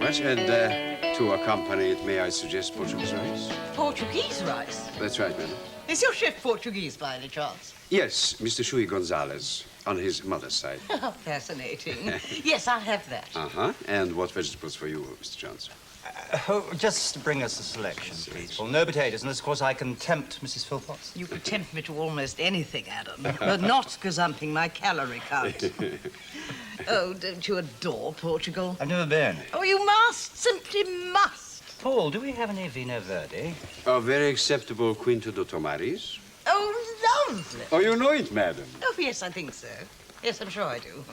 much. And to accompany it, may I suggest Portuguese rice? Portuguese rice? That's right, madam. Is your chef Portuguese by any chance? Yes, Mr. Shui Gonzalez, on his mother's side. Oh, fascinating. Yes, I'll have that. Uh-huh. And what vegetables for you, Mr. Johnson? Just bring us a selection, please. Well, no potatoes, unless, of course, I can tempt Mrs. Phillpotts. You can tempt me to almost anything, Adam, but not gazumping my calorie count. Oh, don't you adore Portugal? I've never been. Oh, you must, simply must. Paul, do we have any Vino Verde? A very acceptable Quinto do Tomaris. Oh, lovely. Oh, you know it, madam. Oh, yes, I think so. Yes, I'm sure I do.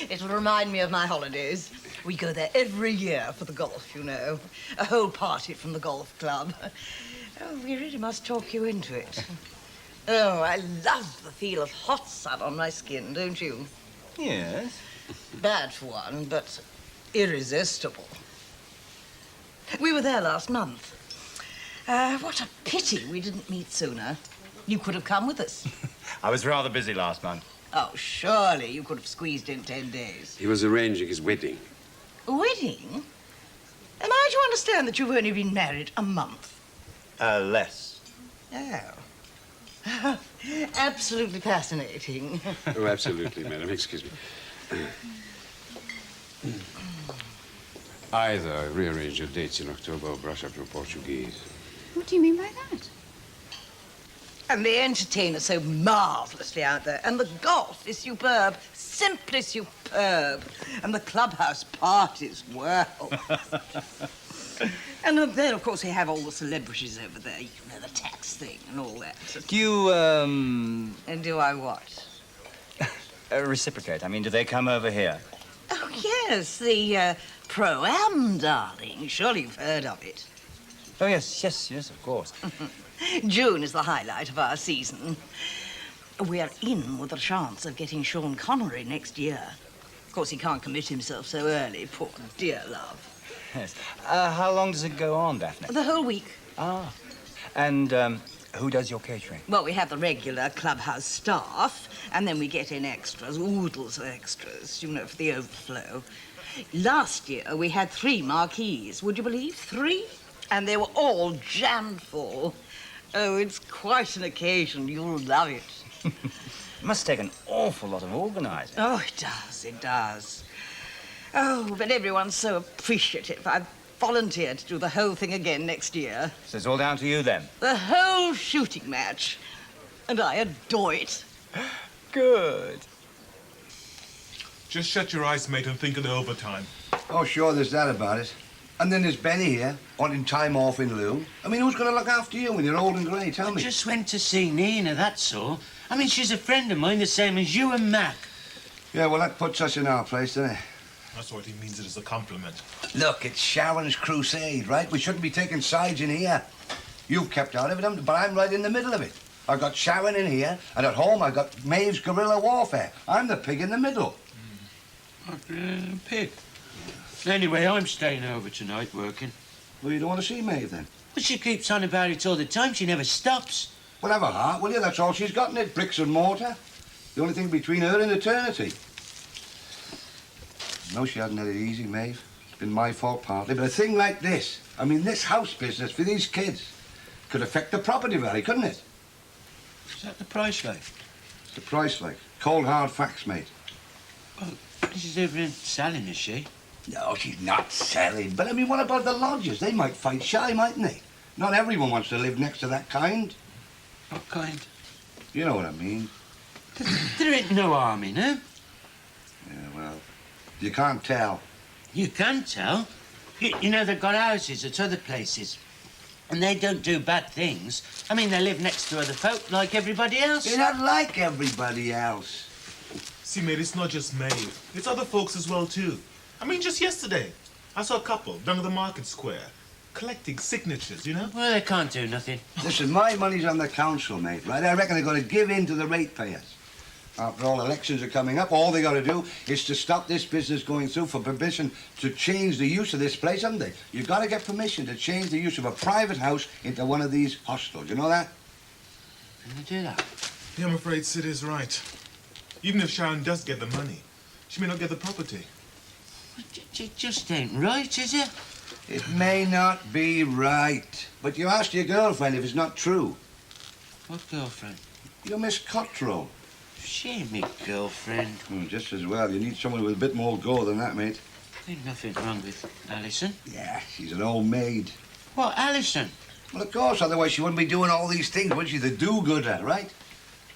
It'll remind me of my holidays. We go there every year for the golf, you know. A whole party from the golf club. Oh, we really must talk you into it. Oh, I love the feel of hot sun on my skin, don't you? Yes. Bad for one, but irresistible. We were there last month. What a pity we didn't meet sooner. You could have come with us. I was rather busy last month. Oh, surely you could have squeezed in 10 days. He was arranging his wedding. A wedding? Am I to understand that you've only been married a month? Less. Oh. Absolutely fascinating. Oh, absolutely, madam. Excuse me. Either rearrange your dates in October or brush up your Portuguese. What do you mean by that? And they entertain us so marvelously out there. And the golf is superb, simply superb. And the clubhouse parties, well. And then, of course, we have all the celebrities over there. You know, the tax thing and all that. Do you, And do I what? reciprocate? I mean, do they come over here? Oh, yes, the Pro-Am, darling. Surely you've heard of it. Oh, yes, of course. June is the highlight of our season. We're in with a chance of getting Sean Connery next year. Of course, he can't commit himself so early, poor dear love. Yes. How long does it go on, Daphne? The whole week. Ah. And, who does your catering? Well, we have the regular clubhouse staff, and then we get in extras, oodles of extras, you know, for the overflow. Last year, we had 3 marquees. Would you believe? 3? And they were all jammed full. Oh, it's quite an occasion. You'll love it. It must take an awful lot of organising. Oh, it does, it does. Oh, but everyone's so appreciative. I've volunteered to do the whole thing again next year. So it's all down to you, then? The whole shooting match. And I adore it. Good. Just shut your eyes, mate, and think of the overtime. Oh, sure, there's that about it. And then there's Benny here, wanting time off in lieu. I mean, who's going to look after you when you're old and grey? Tell me. I just went to see Nina, that's all. I mean, she's a friend of mine, the same as you and Mac. Yeah, well, that puts us in our place, doesn't it? That's what he means it as a compliment. Look, it's Sharon's crusade, right? We shouldn't be taking sides in here. You've kept out of it, but I'm right in the middle of it. I've got Sharon in here, and at home I've got Maeve's guerrilla warfare. I'm the pig in the middle. Pig. Anyway, I'm staying over tonight working. Well, you don't want to see Maeve, then? But she keeps on about it all the time. She never stops. Well, have a heart, will you? That's all she's got in it, bricks and mortar. The only thing between her and eternity. No, she hasn't had it easy, Maeve. It's been my fault partly, but a thing like this, I mean, this house business for these kids could affect the property value, couldn't it? Is that the price like? It's the price, like. Cold, hard facts, mate. Well, Mrs. Evelyn selling, is she? No, she's not selling. But, I mean, what about the lodgers? They might fight shy, mightn't they? Not everyone wants to live next to that kind. What kind? You know what I mean. There ain't no harm in her. Yeah, well, you can't tell. You can tell. You know, they've got houses at other places. And they don't do bad things. I mean, they live next to other folk like everybody else. They're not like everybody else. See, mate, it's not just Maeve. It's other folks as well, too. I mean, just yesterday, I saw a couple down at the market square collecting signatures, you know? Well, they can't do nothing. Listen, my money's on the council, mate, right? I reckon they're going to give in to the ratepayers. After all, elections are coming up. All they got to do is to stop this business going through for permission to change the use of this place, haven't they? You've got to get permission to change the use of a private house into one of these hostels. You know that? Can they do that? Yeah, I'm afraid Sid is right. Even if Sharon does get the money, she may not get the property. It just ain't right, is it? It may not be right, but you asked your girlfriend if it's not true. What girlfriend? You're Miss Cottrell. She ain't me girlfriend. Just as well. You need someone with a bit more go than that, mate. Ain't nothing wrong with Alison. Yeah, she's an old maid. What, Alison? Well, of course, otherwise she wouldn't be doing all these things, would she? The do-gooder, right?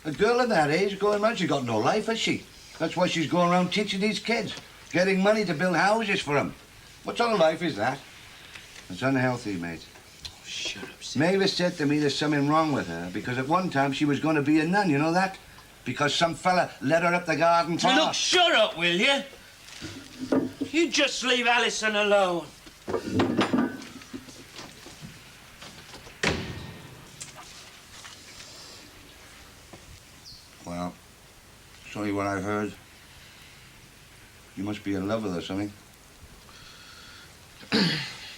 A girl of that age going around, she's got no life, has she? That's why she's going around teaching these kids, getting money to build houses for them. What sort of life is that? It's unhealthy, mate. Oh, shut up, Sam. Mavis said to me there's something wrong with her because at one time she was going to be a nun, you know that? Because some fella led her up the garden path. Look, shut up, will you? You just leave Alison alone. Well, it's only what I've heard. You must be in love with her or something.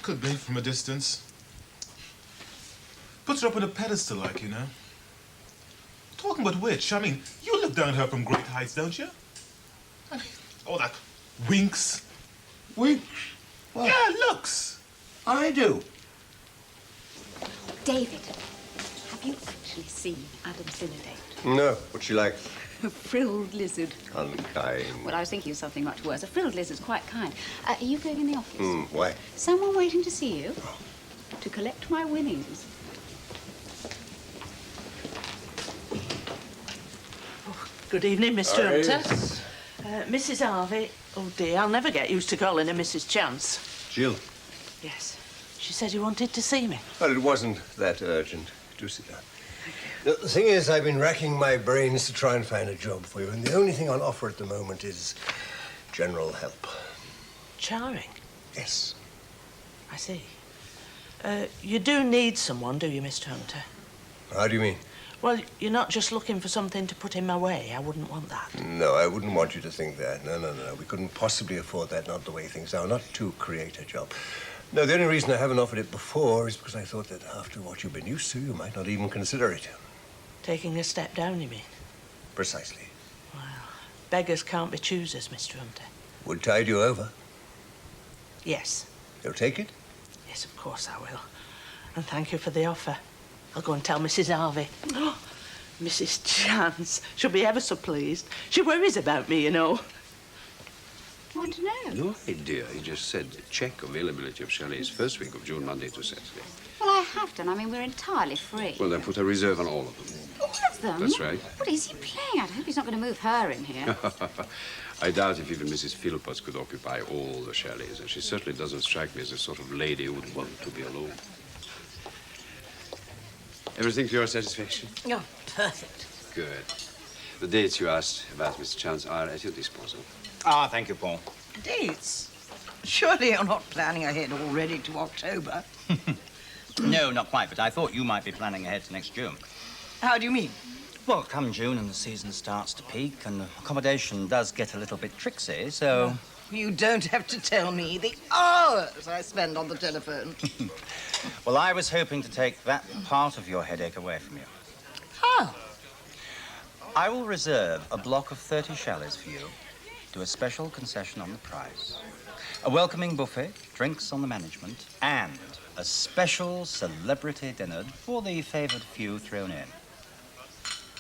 Could be from a distance. Puts her up on a pedestal, like, you know. Talking about which, I mean, you look down at her from great heights, don't you? I mean, all that winks. Winks? What? Yeah, looks. I do. David, have you actually seen Adam's dinner date? No. What's she like? A frilled lizard. Unkind. Well, I was thinking of something much worse. A frilled lizard's quite kind. Are you going in the office? Why? Someone waiting to see you. To collect my winnings. Good evening, Mr. Hunter. Yes. Mrs. Harvey. Oh, dear, I'll never get used to calling her Mrs. Chance. Jill. Yes. She said you wanted to see me. Well, it wasn't that urgent. Do sit down. Now, the thing is, I've been racking my brains to try and find a job for you, and the only thing on offer at the moment is general help. Charring. Yes. I see. You do need someone, do you, Mr. Hunter? How do you mean? Well, you're not just looking for something to put in my way. I wouldn't want that. No, I wouldn't want you to think that. No. We couldn't possibly afford that, not the way things are, not to create a job. No, the only reason I haven't offered it before is because I thought that after what you've been used to, you might not even consider it. Taking a step down, you mean? Precisely. Well, beggars can't be choosers, Mr. Hunter. Would tide you over. Yes. You'll take it? Yes, of course I will. And thank you for the offer. I'll go and tell Mrs. Harvey. Oh, Mrs. Chance. She'll be ever so pleased. She worries about me, you know. Want to know? No idea. He just said check availability of chalets first week of June, Monday to Saturday. Well, I have done. I mean, we're entirely free. Well, then put a reserve on all of them. All of them? That's right. What is he playing at? I hope he's not going to move her in here. I doubt if even Mrs. Phillpotts could occupy all the chalets, and she certainly doesn't strike me as the sort of lady who would want to be alone. Everything to your satisfaction? Oh, perfect. Good. The dates you asked about, Mr. Chance, are at your disposal. Ah, thank you, Paul. Dates? Surely you're not planning ahead already to October. No, not quite, but I thought you might be planning ahead to next June. How do you mean? Well, come June and the season starts to peak and accommodation does get a little bit tricksy, so... You don't have to tell me the hours I spend on the telephone. Well, I was hoping to take that part of your headache away from you. How? I will reserve a block of 30 chalets for you, do a special concession on the price, a welcoming buffet, drinks on the management, and a special celebrity dinner for the favoured few thrown in.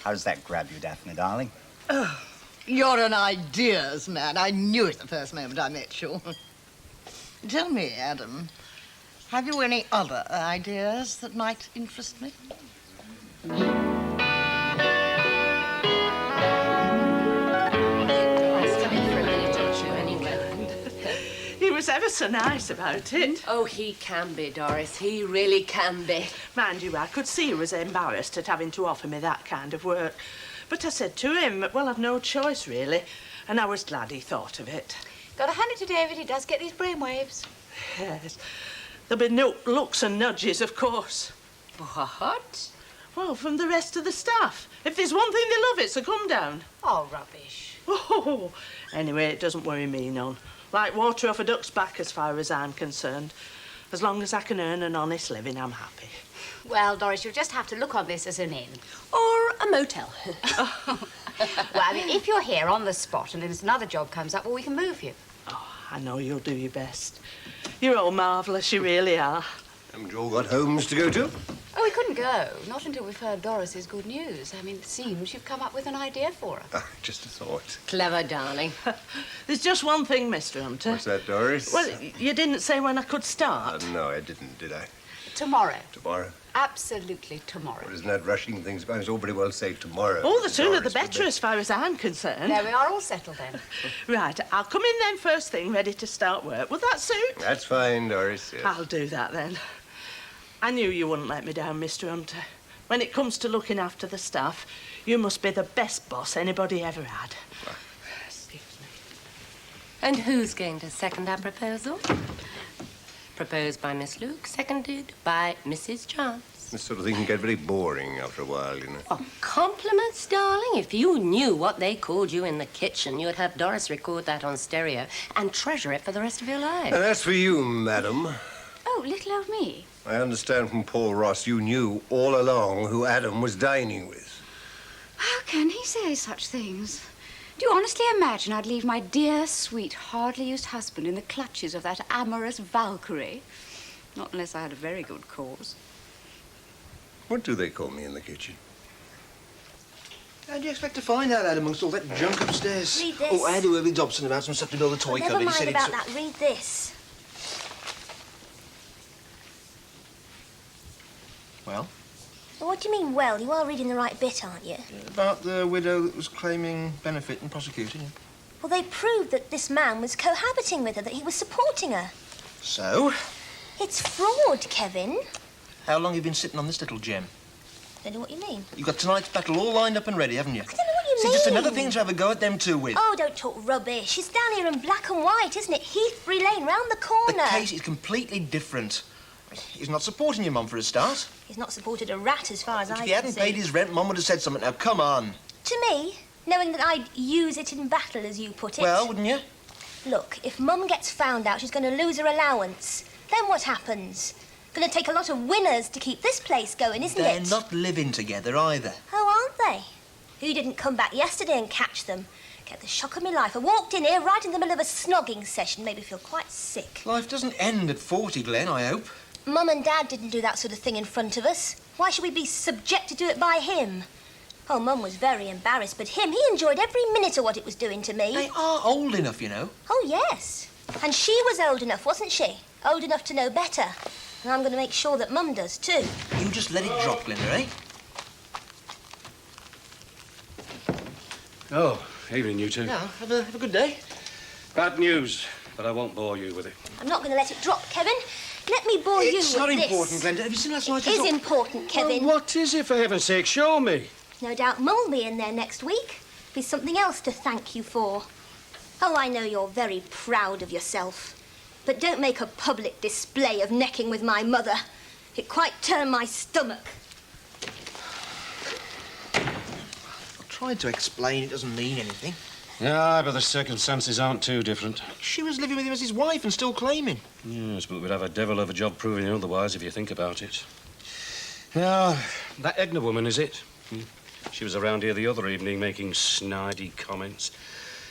How does that grab you, Daphne, darling? Oh, you're an ideas man. I knew it the first moment I met you. Tell me, Adam, have you any other ideas that might interest me? He was ever so nice about it. Oh, he can be, Doris. He really can be. Mind you, I could see he was embarrassed at having to offer me that kind of work. But I said to him, well, I've no choice, really. And I was glad he thought of it. Got to hand it to David. He does get these brainwaves. Yes. There'll be no looks and nudges, of course. What? Well, from the rest of the staff. If there's one thing they love, it's a come down. Oh, rubbish. Oh, anyway, it doesn't worry me none. Like water off a duck's back as far as I'm concerned. As long as I can earn an honest living, I'm happy. Well, Doris, you'll just have to look on this as an inn. Or a motel. Well, I mean, if you're here on the spot and if another job comes up, well, we can move you. Oh, I know you'll do your best. You're all marvellous, you really are. Haven't you all got homes to go to? Oh, we couldn't go. Not until we've heard Doris's good news. I mean, it seems you've come up with an idea for her. Ah, just a thought. Clever, darling. There's just one thing, Mr. Hunter. What's that, Doris? Well, you didn't say when I could start. No, I didn't, did I? Tomorrow. Tomorrow? Absolutely tomorrow. Well, isn't that rushing things by? It's all pretty well say tomorrow. Oh, the sooner the Doris, better, as far as I'm concerned. There we are, all settled then. Right, I'll come in then first thing, ready to start work. Will that suit? That's fine, Doris, yes. I'll do that then. I knew you wouldn't let me down, Mr. Hunter. When it comes to looking after the staff, you must be the best boss anybody ever had. Excuse me. And who's going to second our proposal? Proposed by Miss Luke, seconded by Mrs. Chance. This sort of thing can get very boring after a while, you know. Oh, compliments, darling. If you knew what they called you in the kitchen, you'd have Doris record that on stereo and treasure it for the rest of your life. And that's for you, madam. Oh, little old me. I understand from Paul Ross you knew all along who Adam was dining with. How can he say such things? Do you honestly imagine I'd leave my dear, sweet, hardly used husband in the clutches of that amorous Valkyrie? Not unless I had a very good cause. What do they call me in the kitchen? How do you expect to find out, Adam, amongst all that junk upstairs? Read this. Oh, I had to with Dobson about some stuff to build a toy Never cupboard. mind He said about it's... that. Read this. Well? Well, what do you mean, well? You are reading the right bit, aren't you? About the widow that was claiming benefit and prosecuting her. Well, they proved that this man was cohabiting with her, that he was supporting her. So? It's fraud, Kevin. How long have you been sitting on this little gem? Don't know what you mean. You've got tonight's battle all lined up and ready, haven't you? I don't know what you It's mean. just another thing to have a go at them two with. Oh, don't talk rubbish. It's down here in black and white, isn't it? Heathbury Lane, round the corner. The case is completely different. He's not supporting your mum for a start. He's not supported a rat as far as I If can he hadn't see. paid his rent, Mum would have said something. Now, come on. To me, knowing that I'd use it in battle, as you put it. Well, wouldn't you? Look, if Mum gets found out, she's going to lose her allowance. Then what happens? Going to take a lot of winners to keep this place going, isn't They're it? not living together either. Oh, aren't they? You didn't come back yesterday and catch them. Get the shock of my life. I walked in here right in the middle of a snogging session. Made me feel quite sick. Life doesn't end at 40, Glenn, I hope. Mum and Dad didn't do that sort of thing in front of us. Why should we be subjected to it by him? Oh, Mum was very embarrassed, but he enjoyed every minute of what it was doing to me. They are old enough, you know. Oh, yes. And she was old enough, wasn't she? Old enough to know better. And I'm going to make sure that Mum does, too. You just let it drop, Glenda, eh? Oh, evening, you two. Yeah, have a good day. Bad news, but I won't bore you with it. I'm not going to let it drop, Kevin. Let me bore you with this. It's not important, Glenda. Have you seen last night? It is important, Kevin. Well, what is it, for heaven's sake? Show me. No doubt Mum will be in there next week. Be something else to thank you for. Oh, I know you're very proud of yourself. But don't make a public display of necking with my mother. It quite turned my stomach. I tried to explain it doesn't mean anything. Yeah, but the circumstances aren't too different. She was living with him as his wife and still claiming. Yes, but we'd have a devil of a job proving otherwise if you think about it. Yeah, that Edna woman is it. She was around here the other evening making snidey comments.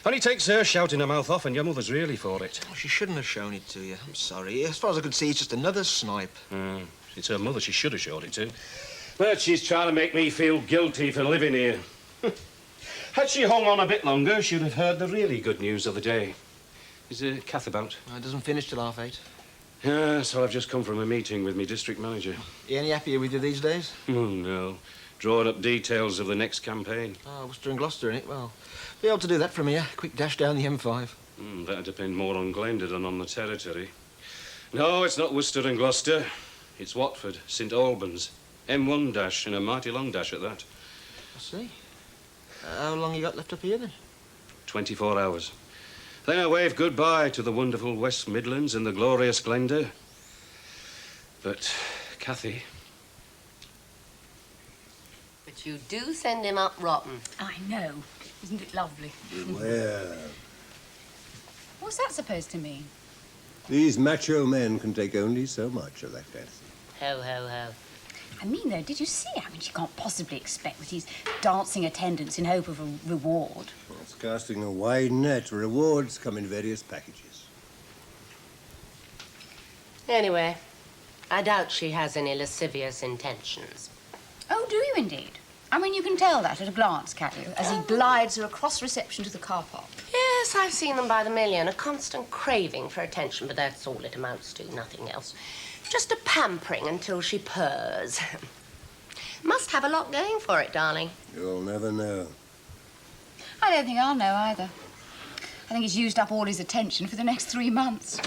Only takes her shouting her mouth off, and your mother's really for it. Oh, she shouldn't have shown it to you. I'm sorry. As far as I could see, it's just another snipe. It's her mother she should have showed it to. But she's trying to make me feel guilty for living here. Had she hung on a bit longer, she'd have heard the really good news of the day. Is Kath about? It doesn't finish till 8:30. Yes, well, I've just come from a meeting with my district manager. You any happier with you these days? Oh, no. Drawing up details of the next campaign. Oh, Worcester and Gloucester in it. Well, be able to do that from here. Quick dash down the M5. That'd depend more on Glenda than on the territory. No, it's not Worcester and Gloucester. It's Watford, St Albans. M1 dash, and a mighty long dash at that. I see. How long you got left up here, then? 24 hours. Then I wave goodbye to the wonderful West Midlands and the glorious Glenda. But, Cathy... But you do send him up rotten. I know. Isn't it lovely? Well, What's that supposed to mean? these macho men can take only so much of that fancy. Ho, ho, ho. I mean, though, did you see? I mean, she can't possibly expect that he's dancing attendance in hope of a reward. It's casting a wide net. Rewards come in various packages. Anyway, I doubt she has any lascivious intentions. Oh, do you indeed? I mean, you can tell that at a glance, can't you? As he glides her across reception to the car park. Yes, I've seen them by the million. A constant craving for attention, but that's all it amounts to, nothing else. Just a pampering until she purrs. Must have a lot going for it, darling. You'll never know. I don't think I'll know either. I think he's used up all his attention for the next 3 months.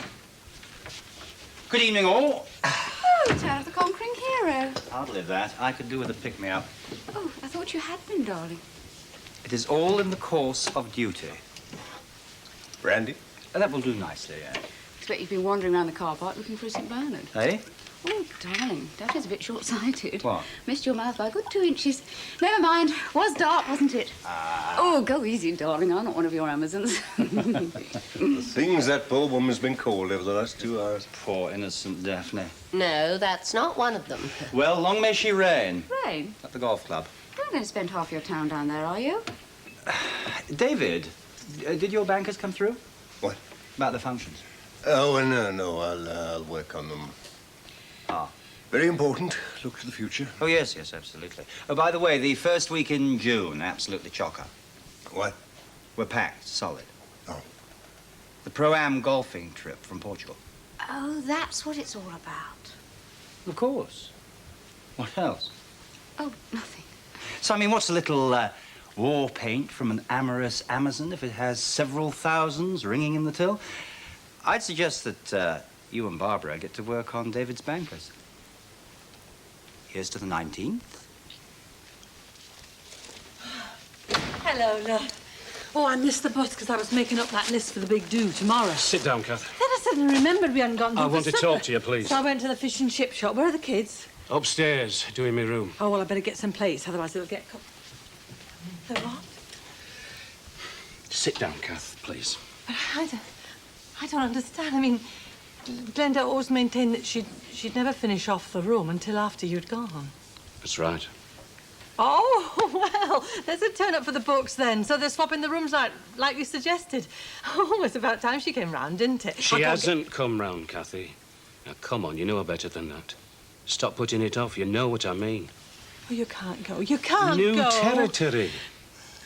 Good evening, all. Oh, return of the conquering hero. Hardly that. I could do with a pick-me-up. Oh, I thought you had been, darling. It is all in the course of duty. Brandy? That will do nicely, yeah. Expect you've been wandering around the car park looking for a St. Bernard. Eh? Oh, darling, that is a bit short-sighted. What? Missed your mouth by a good 2 inches. Never mind. Was dark, wasn't it? Oh, go easy, darling. I'm not one of your Amazons. The things that poor woman's been called over the last 2 hours. Poor innocent Daphne. No, that's not one of them. Well, long may she reign. Rain? At the golf club. You're not going to spend half your town down there, are you? David, did your bankers come through? What? About the functions. Oh, no. I'll work on them. Ah. Very important. Look to the future. Oh, yes, absolutely. Oh, by the way, the first week in June, absolutely chocker. What? We're packed, solid. Oh. The Pro-Am golfing trip from Portugal. Oh, that's what it's all about. Of course. What else? Oh, nothing. So, I mean, what's a little war paint from an amorous Amazon if it has several thousands ringing in the till? I'd suggest that you and Barbara get to work on David's bankers. Here's to the 19th. Hello, love. Oh, I missed the bus because I was making up that list for the big do tomorrow. Sit down, Kath. Then I suddenly remembered we hadn't gotten I home want for to supper. talk to you, please. So I went to the fish and chip shop. Where are the kids? Upstairs, doing my room. Oh, well, I better get some plates, otherwise it'll get cooked. So what? Sit down, Kath, please. But I don't understand. I mean, Glenda always maintained that she'd never finish off the room until after you'd gone. That's right. Oh, well, there's a turn-up for the books then. So they're swapping the rooms like you suggested. Oh, it's about time she came round, didn't it? She hasn't come round, Kathy. Now, come on, you know her better than that. Stop putting it off. You know what I mean. Oh, you can't go. You can't New go. territory.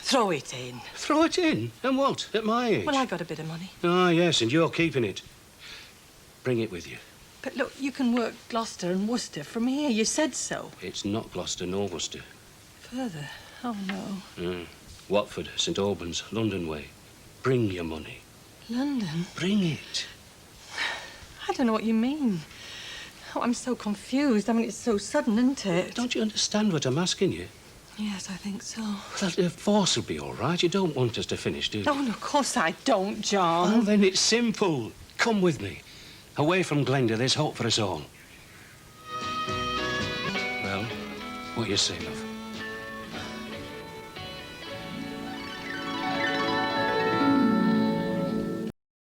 Throw it in. Throw it in? And what? At my age? Well, I got a bit of money. Ah, yes, and you're keeping it. Bring it with you. But look, you can work Gloucester and Worcester from here. You said so. It's not Gloucester nor Worcester. Further? Oh, no. Watford, St Albans, London way. Bring your money. London? Bring it. I don't know what you mean. Oh, I'm so confused. I mean, it's so sudden, isn't it? Don't you understand what I'm asking you? Yes, I think so. Well, the divorce will be all right. You don't want us to finish, do you? Oh, no, of course I don't, John. Well, then it's simple. Come with me. Away from Glenda, there's hope for us all. Well, what you say, love?